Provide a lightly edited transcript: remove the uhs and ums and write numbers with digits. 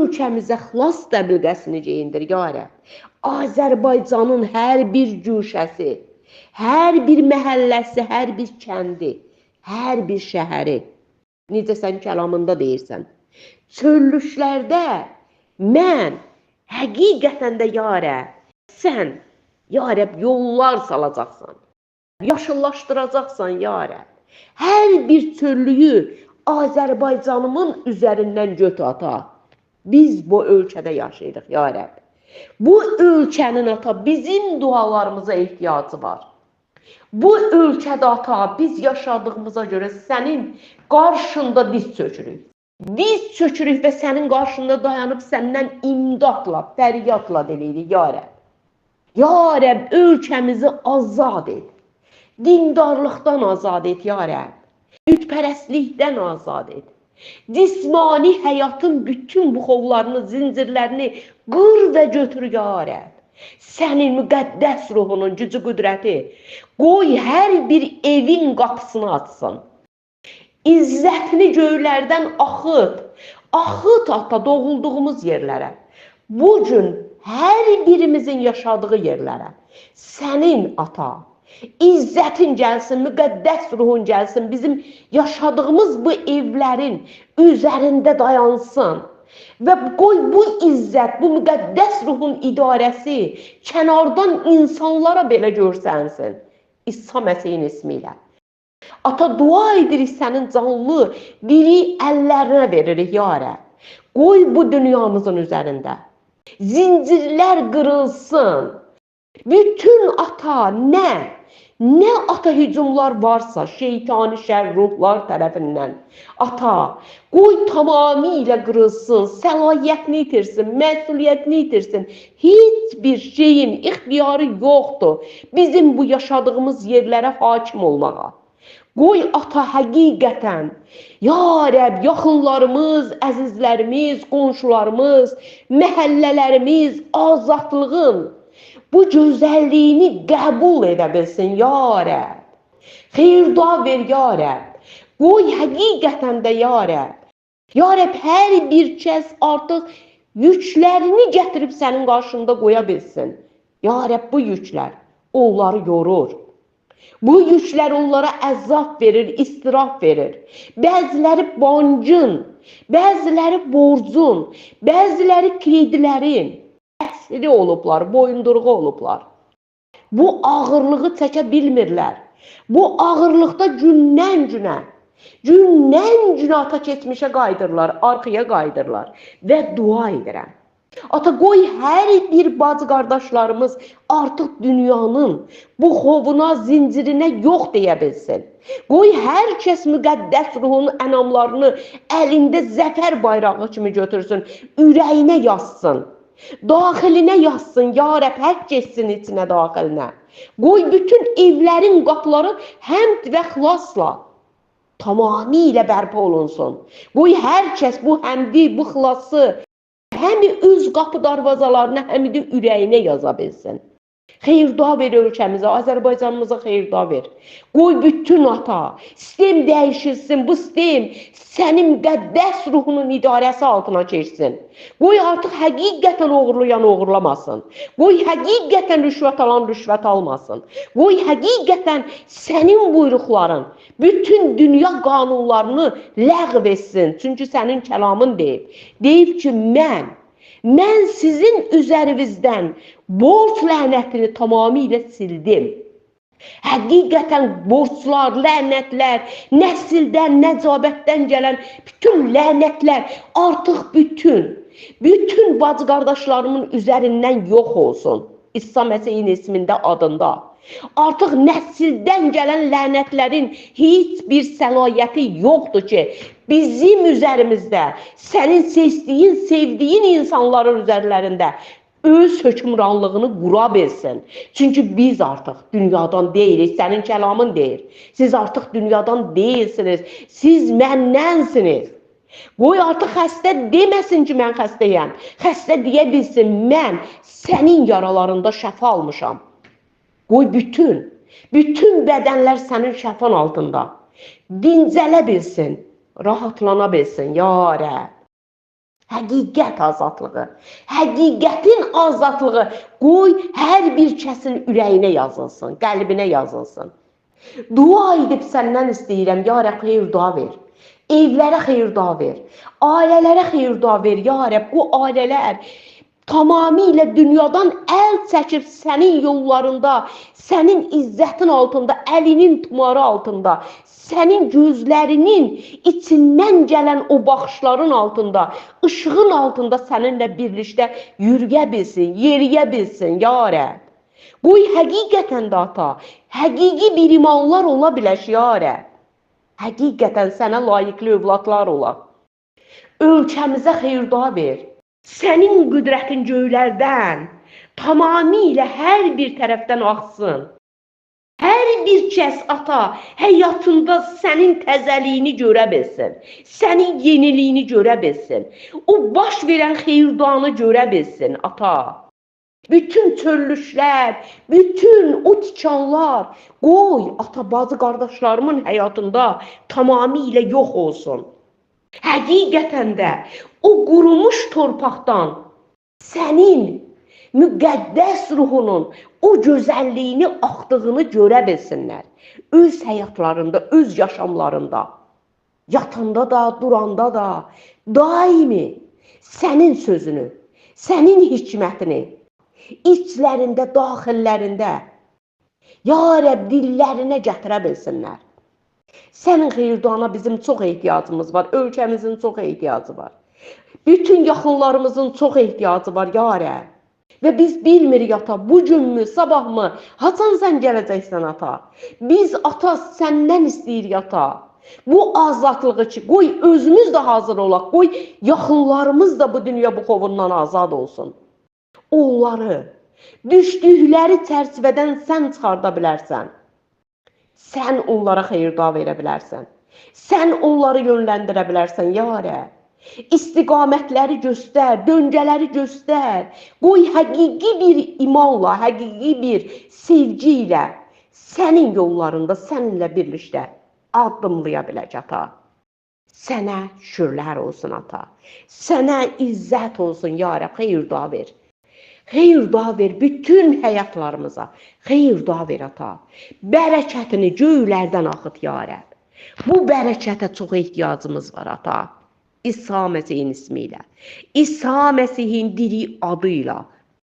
ölkəmizə xilas dəbilqəsini geyindir, ya Rəbb. Azərbaycanın hər bir güşəsi, hər bir məhəlləsi, hər bir kəndi, hər bir şəhəri, necə sən kəlamında deyirsən, çöllüklərdə mən həqiqətən də ya Rəbb, sən ya Rəbb yollar salacaqsan, yaşıllaşdıracaqsan ya Rəbb. Hər bir çöllüyü Azərbaycanımın üzərindən götür ata. Biz bu ölkədə yaşayırıq ya Rəbb. Bu ölkənin ata bizim dualarımıza ehtiyacı var. Bu ölkədə ata biz yaşadığımıza görə sənin qarşında diz çökürük. Diz çökürük və sənin qarşında dayanıb səndən imdadla, fəryadla deyirik ya Rəbb. Ya Rəbb ölkəmizi azad et. Dindarlıqdan azad et ya Rəbb. Bütpərəstlikdən azad et. Cismani həyatın bütün buxovlarını, zincirlərini qır və götür ya Rəbb. Sənin müqəddəs ruhunun gücü, qüdrəti qoy hər bir evin qapısını açsın. İzzətini göylərdən axıt. Axıt ata doğulduğumuz yerlərə. Bugün hər birimizin yaşadığı yerlərə. Sənin ata. İzzətin gəlsin, müqəddəs ruhun gəlsin, bizim yaşadığımız bu evlərin üzərində dayansın. Və qoy bu izzət, bu müqəddəs ruhun idarəsi kənardan insanlara belə görsənsin. İsa Məsihin ismi ilə. Ata, dua edirik sənin canlı, diri əllərinə veririk ya Rəbb. Qoy bu dünyamızın üzərində zincirlər qırılsın. Bütün ata nə ata hücumlar varsa şeytani şər ruhlar tərəfindən ata qoy tamamilə qırılsın, səlahiyyətini itirsin, məsuliyyətini itirsin. Heç bir şeyin ixtiyarı yoxdur bizim bu yaşadığımız yerlərə hakim olmağa. Qoy ata həqiqətən, ya Rəbb, yaxınlarımız, əzizlərimiz, qonşularımız, məhəllələrimiz azadlığın bu gözəlliyini qəbul edə bilsin, ya Rəbb. Xeyir-dua ver, ya Rəbb. Qoy həqiqətən də, ya Rəbb. Ya Rəbb, hər bir kəs artıq yüklərini gətirib sənin qarşında qoya bilsin. Ya Rəbb, bu yüklər onları yorur. Bu yüklər onlara əzab verir, istiraf verir. Bəziləri bancın, bəziləri borcun, bəziləri kredilərin əsiri olublar, boyunduruğu olublar. Bu ağırlığı çəkə bilmirlər. Bu ağırlıqda gündən günə ata keçmişə qaydırlar, arxaya qaydırlar və dua edirəm. Ata, qoy hər bir bacı qardaşlarımız artıq dünyanın bu xovuna, zincirinə yox deyə bilsin. Qoy hər kəs müqəddəs ruhun ənamlarını əlində zəfər bayrağı kimi götürsün, ürəyinə yazsın. Daxilinə yazsın, ya Rəbb, hər keçsin içinə daxilinə. Qoy bütün evlərin qapıları həmd və xilasla tamamilə bərpa olunsun. Qoy hər kəs bu həmdi, bu xilası həmi öz qapı darvazalarına, həmi də ürəyinə yaza bilsin. Xeyir-dua ver ölkəmizə, Azərbaycanımıza xeyir-dua ver. Qoy bütün ata, sistem dəyişilsin, bu sistem sənin müqəddəs ruhunun idarəsi altına keçsin. Qoy artıq həqiqətən oğurlayan oğurlamasın. Qoy həqiqətən rüşvət alan rüşvət almasın. Qoy həqiqətən sənin buyruqların bütün dünya qanunlarını ləğv etsin. Çünki sənin kəlamın deyib. Deyib ki, mən sizin üzərinizdən borc lənətini tamamilə sildim. Həqiqətən borclar, lənətlər, nəsildən, nəcabətdən gələn bütün lənətlər artıq bütün bacı qardaşlarımın üzərindən yox olsun. İsa Məsihin ismində, adında. Artıq nəsildən gələn lənətlərin heç bir səlahiyyəti yoxdur ki, bizim üzərimizdə, sənin seçdiyin, sevdiyin insanların üzərlərində öz hökmranlığını qura bilsin. Çünki biz artıq dünyadan deyilik, sənin kəlamın deyir. Siz artıq dünyadan deyilsiniz, siz məndənsiniz. Qoy artıq xəstə deməsin ki, mən xəstəyəm. Xəstə deyə bilsin, mən sənin yaralarında şəfa almışam. Qoy bütün bədənlər sənin şəfan altında dincələ bilsin, rahatlana bilsin, ya Rəbb. Həqiqət azadlığı. Həqiqətin azadlığı. Qoy hər bir kəsin ürəyinə yazılsın, qəlbinə yazılsın. Dua edib səndən istəyirəm, ya Rəbb, xeyir dua ver. Evlərə xeyir dua ver. Ailələrə xeyir dua ver, ya Rəbb. Bu ailələr tamamilə dünyadan əl çəkib sənin yollarında, sənin izzətin altında, əlinin tumarı altında, sənin gözlərinin içindən gələn o baxışların altında, ışığın altında səninlə birlikdə yürüyə bilsin, yeriyə bilsin, ya Rəbb. Qoy həqiqətən də ata, həqiqi bir imanlar ola bilək, ya Rəbb. Həqiqətən sənə layiqli övladlar ola. Ölkəmizə xeyir dua ver. Sənin qüdrətin göylərdən tamamilə hər bir tərəfdən axsın. Hər bir kəs ata həyatında sənin təzəliyini görə bilsin. Sənin yeniliyini görə bilsin. O baş verən xeyirdanı görə bilsin ata. Bütün çöllüşlər, bütün o tikanlar, qoy ata bazı qardaşlarımın həyatında tamamilə yox olsun. Həqiqətən də o qurumuş torpaqdan sənin müqəddəs ruhunun o gözəlliyini axdığını görə bilsinlər. Öz həyatlarında, öz yaşamlarında, yatanda da, duranda da, daimi sənin sözünü, sənin hikmətini, içlərində, daxillərində, ya Rəbb, dillərinə gətirə bilsinlər. Sənin xeyirduana bizim çox ehtiyacımız var, ölkəmizin çox ehtiyacı var. Bütün yaxınlarımızın çox ehtiyacı var, ya Rəbb. Və biz bilmirik ata, bugünmü, sabahmı, haçan sən gələcəksən ata. Biz ata səndən istəyirik ata. Bu azadlığı ki, qoy özümüz də hazır olaq, qoy yaxınlarımız da bu dünya bu xovundan azad olsun. Onları düşdükləri çərçivədən sən çıxarda bilərsən. Sən onlara xeyir-dua verə bilərsən. Sən onları yönləndirə bilərsən, ya Rəbb. İstiqamətləri göstər, döngələri göstər. Qoy həqiqi bir imanla, həqiqi bir sevgi ilə sənin yollarında, səninlə birlikdə addımlaya bilək ata. Sənə şükürlər olsun ata. Sənə izzət olsun, ya Rəbb, xeyir-dua ver. Xeyir-dua ver bütün həyatlarımıza. Xeyir-dua ver ata. Bərəkətini göylərdən axıt, ya Rəbb. Bu bərəkətə çox ehtiyacımız var ata. İsa Məsihin ismi ilə, İsa Məsihin diri adıyla